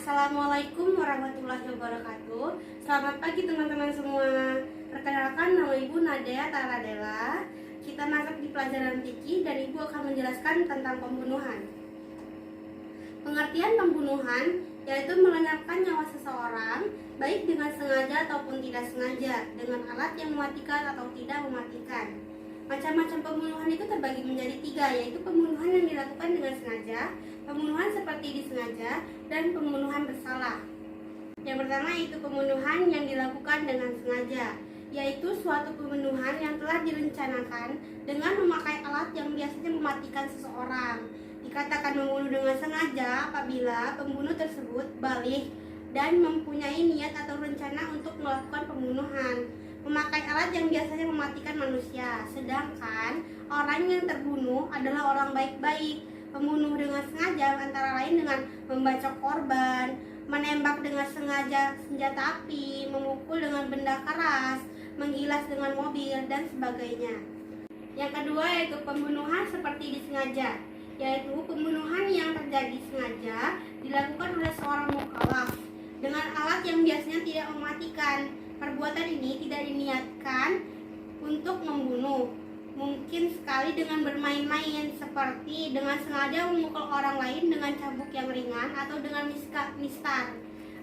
Assalamualaikum warahmatullahi wabarakatuh. Selamat pagi teman-teman semua. Perkenalkan, nama Ibu Nadia Taradela. Kita masuk di pelajaran fikih dan Ibu akan menjelaskan tentang pembunuhan. Pengertian pembunuhan yaitu melenyapkan nyawa seseorang baik dengan sengaja ataupun tidak sengaja dengan alat yang mematikan atau tidak mematikan. Macam-macam pembunuhan itu terbagi menjadi 3, yaitu pembunuhan yang dilakukan dengan sengaja, pembunuhan seperti disengaja, dan pembunuhan bersalah. Yang pertama yaitu pembunuhan yang dilakukan dengan sengaja, yaitu suatu pembunuhan yang telah direncanakan dengan memakai alat yang biasanya mematikan seseorang. Dikatakan membunuh dengan sengaja apabila pembunuh tersebut baligh dan mempunyai niat atau rencana untuk melakukan pembunuhan, memakai alat yang biasanya mematikan manusia. Sedangkan orang yang terbunuh adalah orang baik-baik. Pembunuh dengan sengaja antara lain dengan membacok korban, menembak dengan sengaja senjata api, memukul dengan benda keras, menggilas dengan mobil, dan sebagainya. Yang kedua yaitu pembunuhan seperti disengaja, yaitu pembunuhan yang terjadi sengaja dilakukan oleh seorang mukallaf dengan alat yang biasanya tidak mematikan. Perbuatan ini tidak diniatkan untuk membunuh, mungkin sekali dengan bermain-main, seperti dengan sengaja memukul orang lain dengan cambuk yang ringan atau dengan mistar.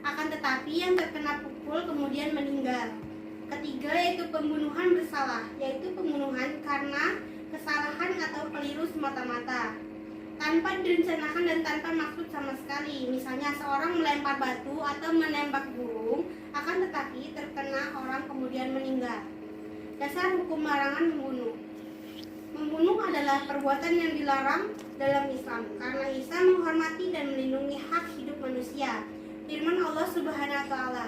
Akan tetapi yang terkena pukul kemudian meninggal. Ketiga yaitu pembunuhan bersalah, yaitu pembunuhan karena kesalahan atau keliru semata-mata, tanpa direncanakan dan tanpa maksud sama sekali. Misalnya seorang melempar batu atau menembak burung, akan tetapi terkena orang kemudian meninggal. Dasar hukum larangan membunuh. Membunuh adalah perbuatan yang dilarang dalam Islam karena Islam menghormati dan melindungi hak hidup manusia. Firman Allah Subhanahu wa taala,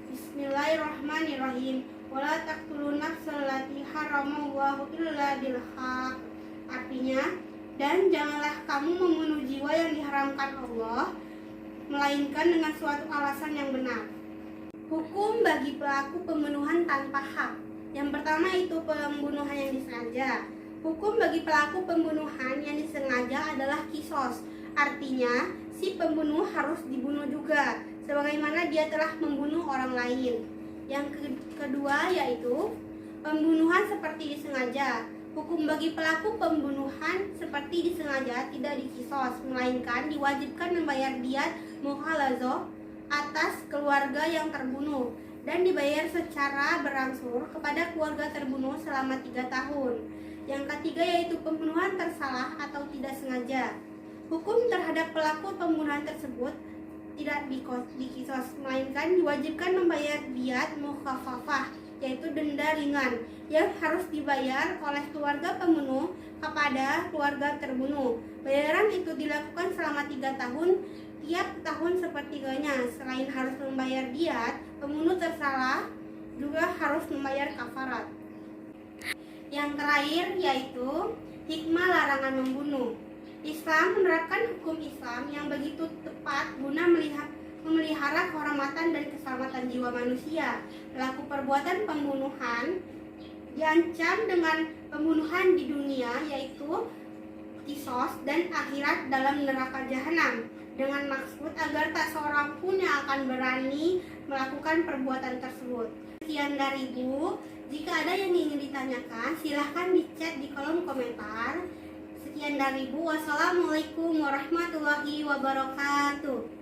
Bismillahirrahmanirrahim. Wala taqtulun nafsal lati haramallahu illa bil haq. Artinya, dan janganlah kamu membunuh jiwa yang diharamkan Allah melainkan dengan suatu alasan yang benar. Hukum bagi pelaku pembunuhan tanpa hak. Yang pertama itu pembunuhan yang disengaja. Hukum bagi pelaku pembunuhan yang disengaja adalah kisos. Artinya, si pembunuh harus dibunuh juga, sebagaimana dia telah membunuh orang lain. Yang kedua yaitu pembunuhan seperti disengaja. Hukum bagi pelaku pembunuhan seperti disengaja tidak dikisos, melainkan diwajibkan membayar diat mukhalazoh atas keluarga yang terbunuh dan dibayar secara berangsur kepada keluarga terbunuh selama 3 tahun. Yang ketiga yaitu pembunuhan tersalah atau tidak sengaja. Hukum terhadap pelaku pembunuhan tersebut tidak dikisos, melainkan diwajibkan membayar diat mukhafafah, yaitu denda ringan yang harus dibayar oleh keluarga pembunuh kepada keluarga terbunuh. Bayaran itu dilakukan selama 3 tahun, tiap tahun sepertiganya. Selain harus membayar diat, pembunuh tersalah juga harus membayar kafarat. Yang terakhir yaitu hikmah larangan membunuh. Islam menerapkan hukum Islam yang begitu tepat guna memelihara kehormatan dan keselamatan jiwa manusia. Pelaku perbuatan pembunuhan diancam dengan pembunuhan di dunia, yaitu kisos, dan akhirat dalam neraka jahanam, dengan maksud agar tak seorang pun yang akan berani melakukan perbuatan tersebut. Sekian dari Ibu. Jika ada yang ingin ditanyakan, silahkan di chat di kolom komentar. Sekian dari Ibu. Wassalamualaikum warahmatullahi wabarakatuh.